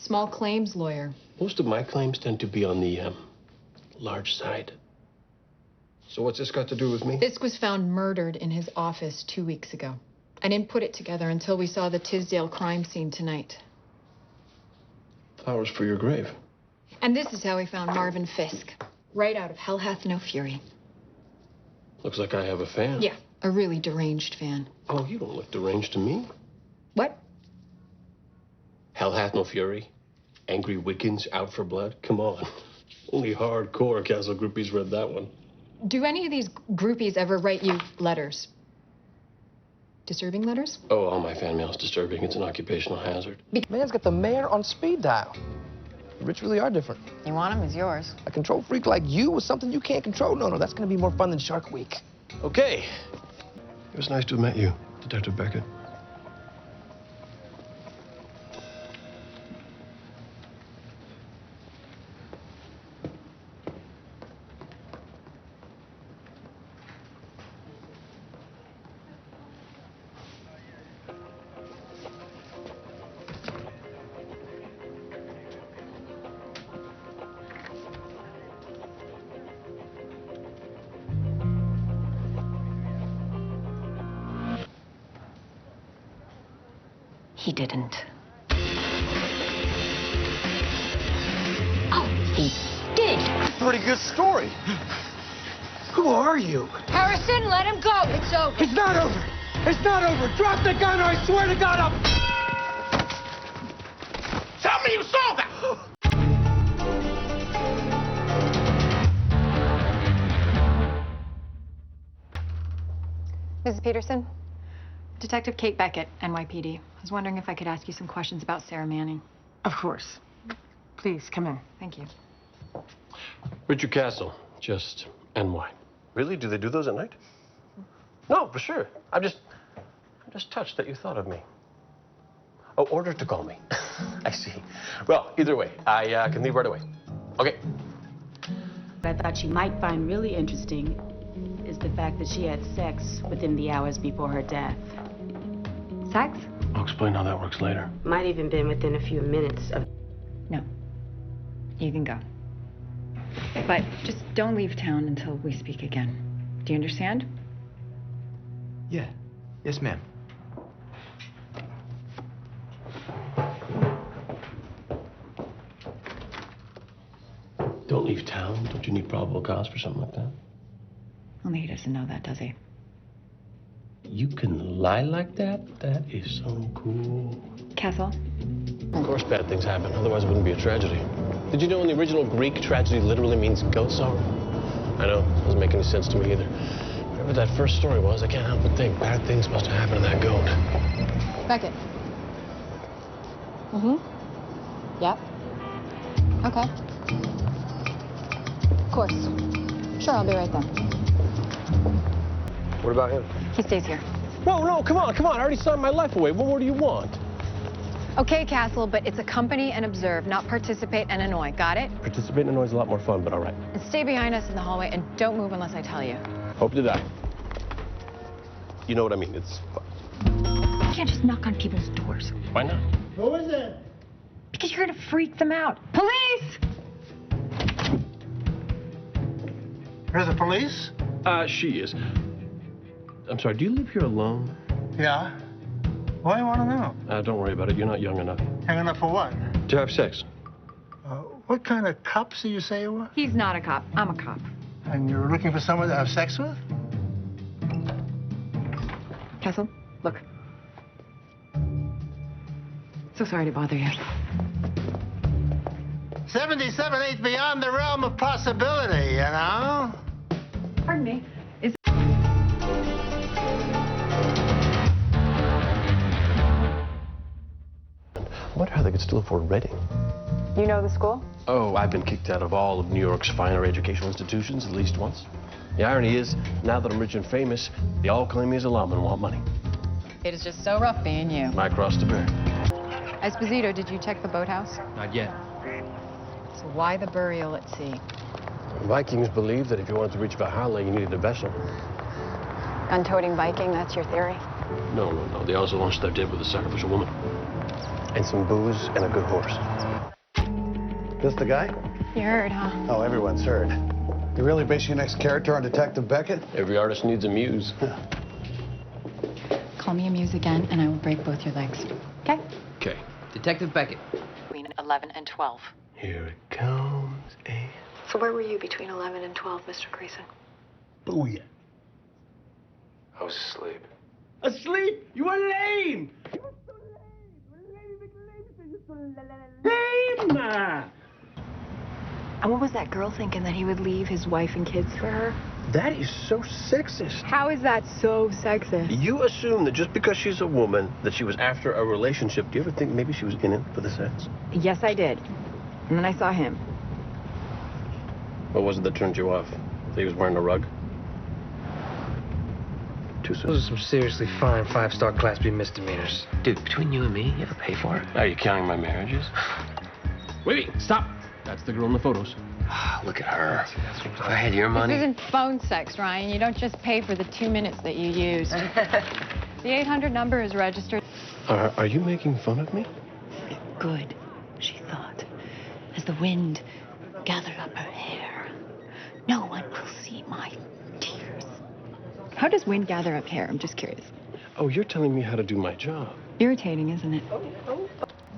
Small claims lawyer. Most of my claims tend to be on the large side. So what's this got to do with me? Fisk was found murdered in his office 2 weeks ago. I didn't put it together until we saw the Tisdale crime scene tonight. Flowers for your grave. And this is how we found Marvin Fisk. Right out of Hell Hath No Fury. Looks like I have a fan. Yeah, a really deranged fan. Oh, you don't look deranged to me. What? Hell Hath No Fury. Angry Wiccans out for blood. Come on. Only hardcore Castle groupies read that one. Do any of these groupies ever write you letters? Disturbing letters? Oh, all my fan mail's disturbing. It's an occupational hazard. Man's got the mayor on speed dial. The rich really are different. You want him, he's yours. A control freak like you with something you can't control? No, that's gonna be more fun than Shark Week. Okay. It was nice to have met you, Detective Beckett. He didn't. Oh, he did. Pretty good story. Who are you? Harrison, let him go. It's over. It's not over. It's not over. Drop the gun or I swear to God I'll... Tell me you saw that! Mrs. Peterson? Detective Kate Beckett, NYPD. I was wondering if I could ask you some questions about Sarah Manning. Of course. Please, come in. Thank you. Richard Castle, just NY. Really? Do they do those at night? No, for sure. I'm just touched that you thought of me. Oh, order to call me. I see. Well, either way, I can leave right away. Okay. What I thought you might find really interesting is the fact that she had sex within the hours before her death. Sex? I'll explain how that works later. Might even been within a few minutes of... No. You can go. But just don't leave town until we speak again. Do you understand? Yeah. Yes, ma'am. Don't leave town? Don't you need probable cause for something like that? Only he doesn't know that, does he? You can lie like that? That is so cool. Castle? Of course bad things happen, otherwise it wouldn't be a tragedy. Did you know in the original Greek, tragedy literally means goat sorrow? I know, it doesn't make any sense to me either. Whatever that first story was, I can't help but think bad things must have happened to that goat. Beckett. Mm-hmm. Yep. Okay. Of course. Sure, I'll be right there. What about him? He stays here. No, come on. I already signed my life away. What more do you want? Okay, Castle, but it's accompany and observe, not participate and annoy. Got it? Participate in noise is a lot more fun, but all right. And stay behind us in the hallway and don't move unless I tell you. Hope to die. You know what I mean. It's fun. You can't just knock on people's doors. Why not? Who is it? Because you're gonna freak them out. Police! You're the police? She is. I'm sorry, do you live here alone? Yeah. What do you want to know? Don't worry about it. You're not young enough. Young enough for what? To have sex. What kind of cops do you say you were? He's not a cop. I'm a cop. And you're looking for someone to have sex with? Castle, look. So sorry to bother you. 77 ain't beyond the realm of possibility, you know? Pardon me. Is... I wonder how they could still afford Reading. You know the school? Oh, I've been kicked out of all of New York's finer educational institutions at least once. The irony is, now that I'm rich and famous, they all claim me as a alum and want money. It is just so rough being you. My cross to bear. Esposito, did you check the boathouse? Not yet. So why the burial at sea? Vikings believed that if you wanted to reach Valhalla, you needed a vessel. Gun-toting Viking, that's your theory? No. They also launched their dead with a sacrificial woman. And some booze and a good horse. This the guy? You heard, huh? Oh, everyone's heard. You really base your next character on Detective Beckett? Every artist needs a muse. Call me a muse again, and I will break both your legs. Okay? Okay. Detective Beckett. Between 11 and 12. Here it comes. So where were you between 11 and 12, Mr. Grayson? Booyah. I was asleep. Asleep? You were lame! Lame! And what was that girl thinking, that he would leave his wife and kids for her? That is so sexist. How is that so sexist? You assume that just because she's a woman, that she was after a relationship. Do you ever think maybe she was in it for the sex? Yes, I did. And then I saw him. What was it that turned you off? That he was wearing a rug? Too soon. Those are some seriously fine 5-star Class B misdemeanors. Dude, between you and me, you ever pay for it? Are you counting my marriages? Wait, stop. That's the girl in the photos. Look at her. If I had your money. This isn't phone sex, Ryan. You don't just pay for the 2 minutes that you used. The 800 number is registered. Are you making fun of me? Good, she thought, as the wind gathered up her hair. No one will see my tears. How does wind gather up hair? I'm just curious. Oh, you're telling me how to do my job. Irritating, isn't it?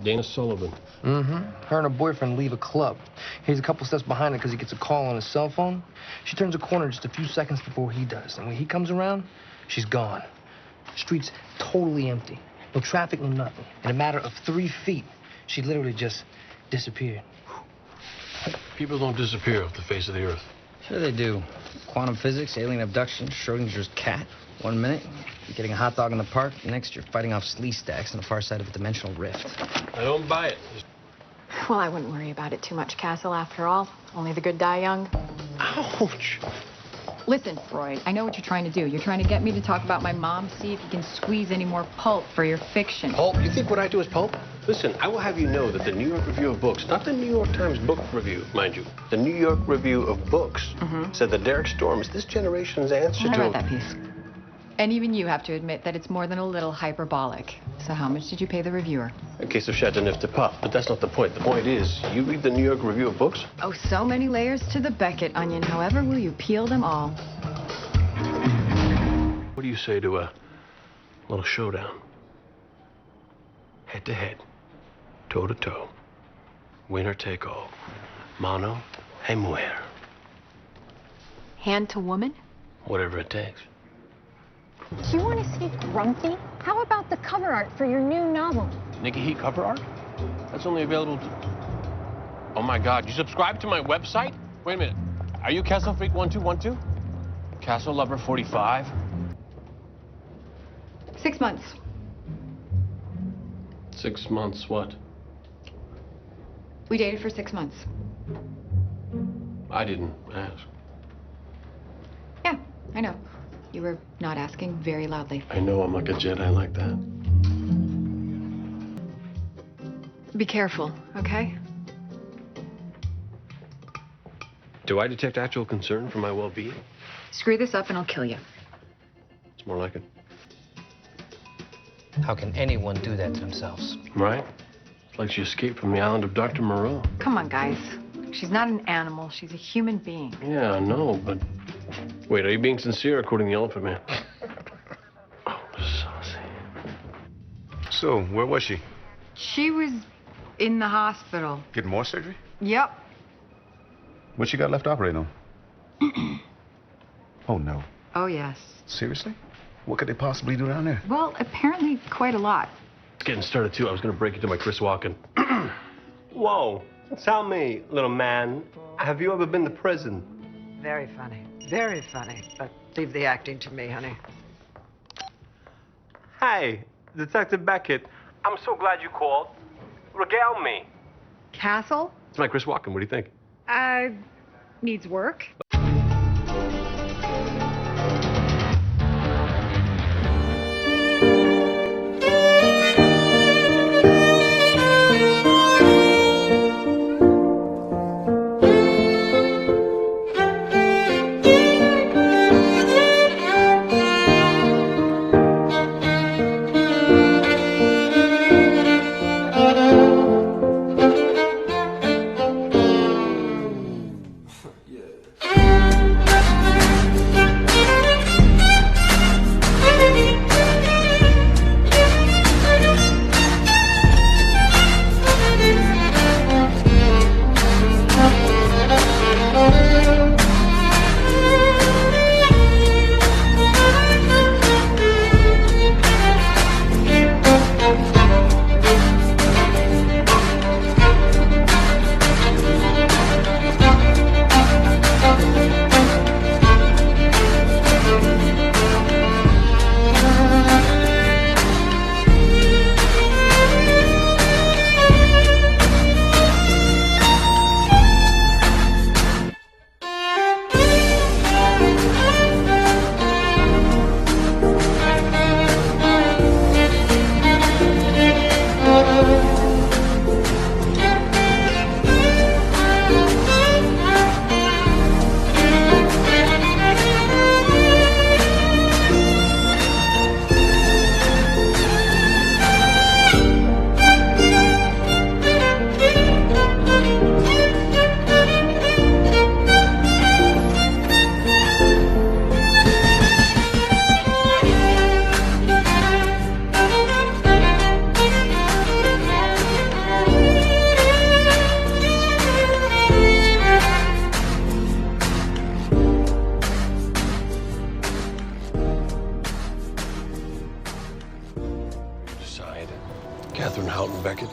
Dana Sullivan. Mm-hmm. Her and her boyfriend leave a club. He's a couple steps behind her because he gets a call on his cell phone. She turns a corner just a few seconds before he does. And when he comes around, she's gone. Street's totally empty. No traffic, no nothing. In a matter of 3 feet, she literally just disappeared. People don't disappear off the face of the earth. Sure they do. Quantum physics, alien abduction, Schrodinger's cat. 1 minute, you're getting a hot dog in the park. Next, you're fighting off slee stacks on the far side of a dimensional rift. I don't buy it. Well, I wouldn't worry about it too much, Castle, after all. Only the good die young. Ouch. Listen, Freud, I know what you're trying to do. You're trying to get me to talk about my mom, see if you can squeeze any more pulp for your fiction. Pulp? You think what I do is pulp? Listen, I will have you know that the New York Review of Books, not the New York Times Book Review, mind you, the New York Review of Books, said that Derek Storm is this generation's answer I to... read that piece. And even you have to admit that it's more than a little hyperbolic. So how much did you pay the reviewer? A case of Chateauneuf de Pape, but that's not the point. The point is, you read the New York Review of Books? Oh, so many layers to the Beckett onion. However, will you peel them all? What do you say to a little showdown? Head to head, toe to toe, winner take all, mano a mujer. Hand to woman? Whatever it takes. Do you want to see Grumpy? How about the cover art for your new novel? Nikki Heat cover art? That's only available to... Oh my God, you subscribe to my website? Wait a minute. Are you Castle Freak 1212? Castle Lover 45? 6 months. 6 months what? We dated for 6 months. I didn't ask. Yeah, I know. You were not asking very loudly. I know I'm like a Jedi like that. Be careful, okay? Do I detect actual concern for my well-being? Screw this up and I'll kill you. It's more like it. How can anyone do that to themselves? Right? It's like she escaped from the island of Dr. Moreau. Come on, guys. She's not an animal. She's a human being. Yeah, I know, but... Wait, are you being sincere or quoting the Elephant Man? Oh, saucy. So, where was she? She was in the hospital. Getting more surgery? Yep. What she got left to operate on? Oh, no. Oh, yes. Seriously? What could they possibly do down there? Well, apparently quite a lot. It's getting started, too. I was going to break into my Chris Walken. Whoa. Tell me, little man, have you ever been to prison? Very funny. Very funny. But leave the acting to me, honey. Hey, Detective Beckett, I'm so glad you called. Regale me. Castle? It's my Chris Walken. What do you think? Needs work. Catherine Houghton Beckett,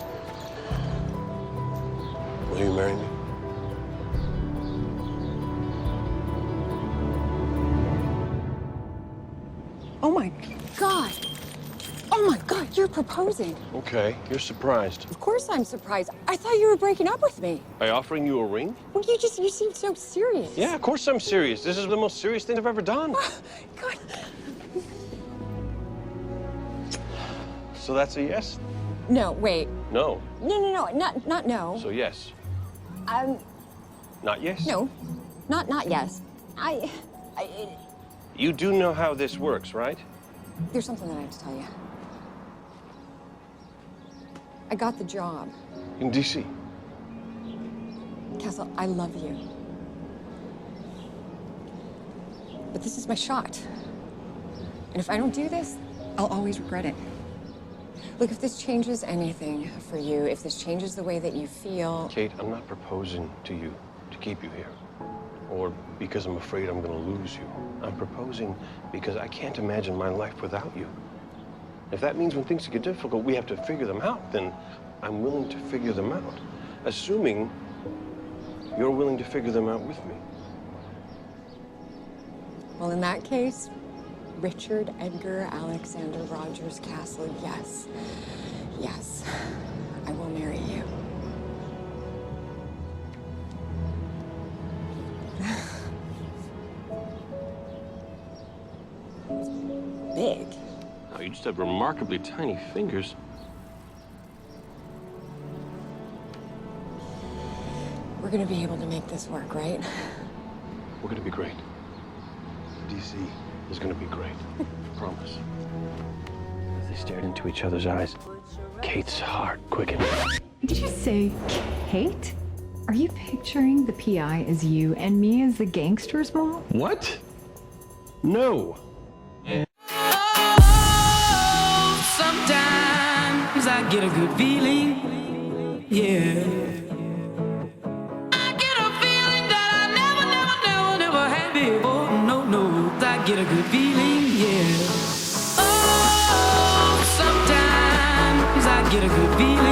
will you marry me? Oh my God. Oh my God, you're proposing. Okay, you're surprised. Of course I'm surprised. I thought you were breaking up with me. By offering you a ring? Well, you seem so serious. Yeah, of course I'm serious. This is the most serious thing I've ever done. God. So that's a yes? No, wait. No. No, not no. So yes. Not yes? No, not yes. You do know how this works, right? There's something that I have to tell you. I got the job. In D.C. Castle, I love you. But this is my shot. And if I don't do this, I'll always regret it. Look, if this changes anything for you, if this changes the way that you feel... Kate, I'm not proposing to you to keep you here. Or because I'm afraid I'm gonna lose you. I'm proposing because I can't imagine my life without you. If that means when things get difficult, we have to figure them out, then I'm willing to figure them out. Assuming you're willing to figure them out with me. Well, in that case, Richard Edgar Alexander Rogers Castle, yes. Yes, I will marry you. Big. Oh, you just have remarkably tiny fingers. We're gonna be able to make this work, right? We're gonna be great. D.C. is gonna be great. Promise. As they stared into each other's eyes, Kate's heart quickened. Did you say Kate? Are you picturing the PI as you and me as the gangsters, Mom? What? No. Sometimes I get a good feeling, yeah. I get a feeling that I never had before. No, I get a good feeling, yeah. Oh, sometimes I get a good feeling.